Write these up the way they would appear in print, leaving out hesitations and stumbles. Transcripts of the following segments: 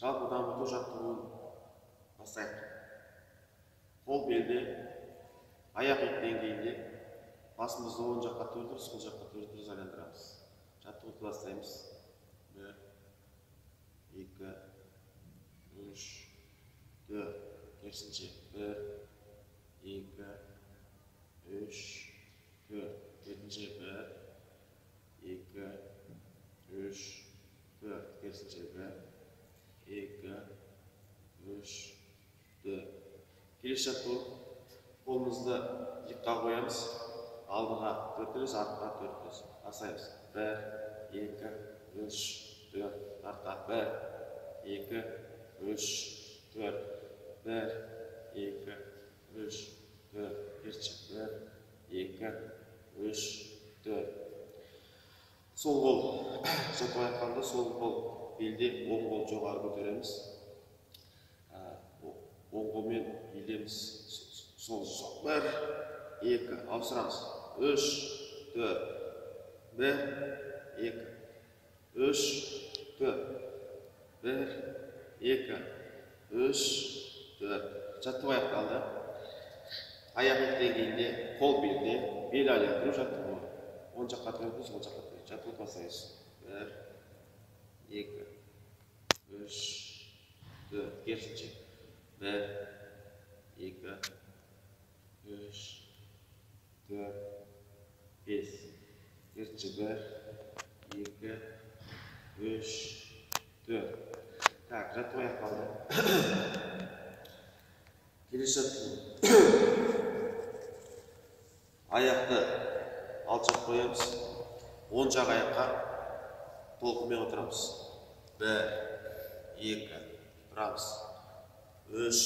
Жалпы дамыту жаттығуын бастайық. Қол белде, аяқ ет деңгейінде басымызды оң жаққа төрт, сол жаққа төрт айландырамыз. Жаттығуды бастаймыз. 1, 2, 3, 4, керісінше 1, 2, 3, 4, керісінше 1, 2, 3, 4, керісінше 1, 2, 3, 4. Келесі жаттығу. Қолымызды иыққа қоямыз. Алдыға 4, артқа 4. Асаймыз. 1, 2, 3, 4. Артқа 1, 2, 3, 4. 1, 2, 3, 4. Керісінше 1, 2, 3, 4. Сол қол жаттығу аяқталды. Сол қол белде, оң қол жоғары көтереміз. Оң қолмен иілеміз. Сол 1, 2, ауыстырамыз. 3, 4. 1, 2, 3, 4. 1, 2, 3, 4. Жаттығу аяқталды. Аяқ ет деңгейінде, қол белде, бел айландыру жаттығуы. Оң жаққа төрт, сол жаққа төрт. Жаттығуды бастаймыз. 1, 2, 3, 4. Керісінше 1, 2, 3, 4, 5. Керісінше 1, 2, 3, 4. Так, жаттығу аяқталды. Келесі жаттығу. Аяқты алшақ қоямыз. Оң жақ аяққа толқынмен отырамыз. 1, 2, тұрамыз. 3,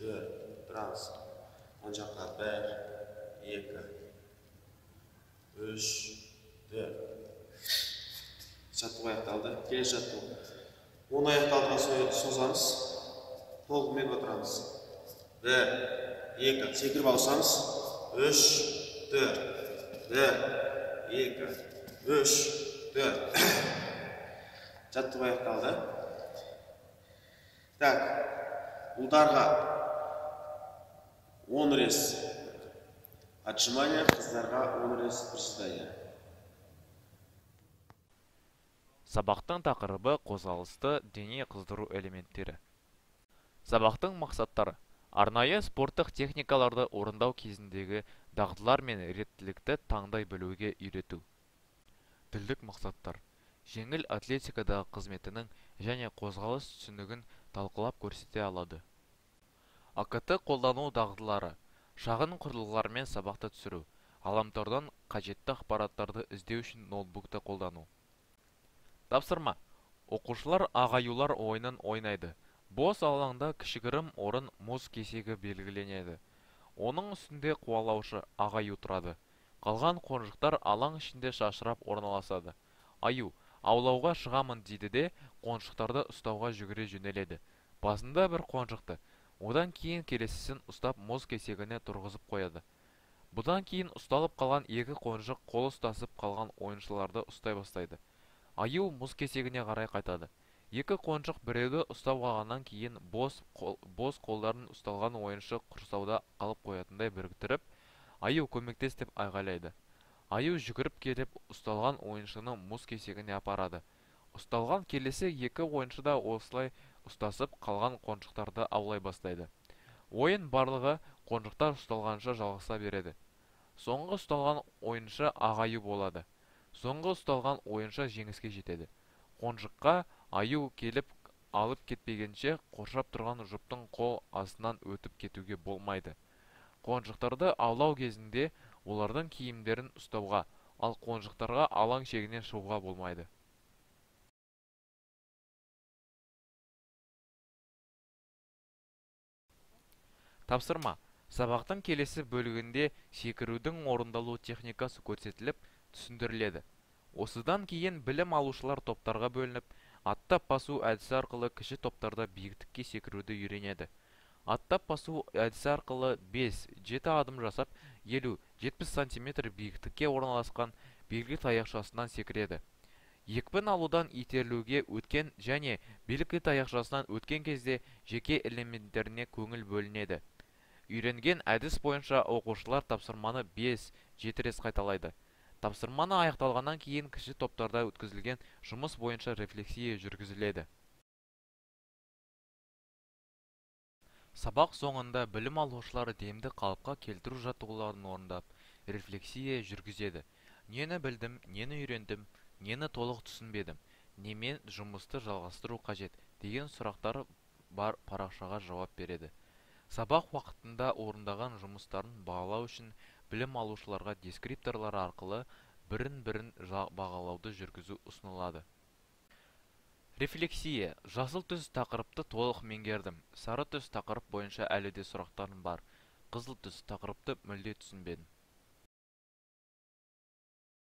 4, тұрамыз. Оң жаққа 1, 2, 3, 4. Жаттығу аяқталды. Келесі жаттығу. Оң аяқты алдыға созамыз. Толқынмен отырамыз. 1, 2, секіріп ауысамыз. 3, 4. 1, 2, 3, 4. Жаттығу аяқталды. Так, ұлдарға 10 рез отжимания, қыздарға 10 рез приседания. Сабақтың тақырыбы қозғалысты дене қыздыру элементтері. Сабақтың мақсаттары: арнайы спорттық техникаларды орындау кезіндегі дағдылар мен реттілікті таңдай білуге үйрету. Тілдік мақсаттар: жеңіл атлетикадағы қызметінің және қозғалыс түсінігін талқылап көрсете алады. АКТ қолдану дағдылары: шағын құрылғылармен сабақты түсіру, ғаламтордан қажетті ақпараттарды іздеу үшін ноутбукты қолдану. Тапсырма: оқушылар ағаюлар ойынын ойнайды. Бос алаңда кішігірім орын мұз кесегі белгіленеді. Оның үстінде қуалаушы ағаю тұрады. Қалған қонжықтар алаң ішінде шашырап орналасады. Аю: аулауға шығамын дейді де, қонжықтарды ұстауға жүгіре жөнеледі. Басында бір қонжықты, одан кейін келесісін ұстап мұз кесегіне тұрғызып қояды. Бұдан кейін ұсталып қалған екі қонжық қол ұстасып қалған ойыншыларды ұстай бастайды. Аю мұз кесегіне қарай қайтады. Екі қонжық біреуді ұстап алғаннан кейін бос қолдарын ұсталған ойыншы құрсауда қалып қоятындай біріктіріп, аю көмектес деп айғайлайды. Аю жүгіріп келіп ұсталған ойыншыны мұз кесегіне апарады. Ұсталған келесі екі ойыншы да осылай ұстасып қалған қонжықтарды аулай бастайды. Ойын барлығы қонжықтар ұсталғанша жалғаса береді. Соңғы ұсталған ойыншы ағаю болады. Соңғы ұсталған ойыншы жеңіске жетеді. Қонжыққа аю келіп алып кетпегенше қоршап тұрған жұптың қол астынан өтіп кетуге болмайды. Қонжықтарды аулау кезінде олардың киімдерін ұстауға, ал қонжықтарға алаң шегінен шығуға болмайды. Тапсырма: сабақтың келесі бөлігінде секірудің орындалу техникасы көрсетіліп, түсіндіріледі. Осыдан кейін білім алушылар топтарға бөлініп, аттап басу әдісі арқылы кіші топтарда биіктікке секіруді үйренеді. Аттап басу әдісі арқылы 5-7 адым жасап, 50-70 см биіктікке орналасқан белгі таяқшасынан секіреді. Екпін алудан итерілуге өткен және белгі таяқшасынан өткен кезде жеке элементтеріне көңіл бөлінеді. Үйренген әдіс бойынша оқушылар тапсырманы 5-7 рет қайталайды. Тапсырманы аяқталғаннан кейін кіші топтарда өткізілген жұмыс бойынша рефлексия жүргізіледі. Сабақ соңында білім алушылар демді қалыпқа келтіру жаттығуларын орындап, рефлексия жүргізеді. Нені білдім, нені үйрендім, нені толық түсінбедім, немен жұмысты жалғастыру қажет деген сұрақтар бар парақшаға жауап береді. Сабақ уақытында орындаған жұмыстарын бағалау үшін білім алушыларға дескрипторлар арқылы бірін-бірін бағалауды жүргізу ұсынылады. Рефлексия. Жасыл түс тақырыпты толық меңгердім. Сары түс тақырып бойынша әлі де сұрақтарым бар. Қызыл түс тақырыпты мүлде түсінбедім.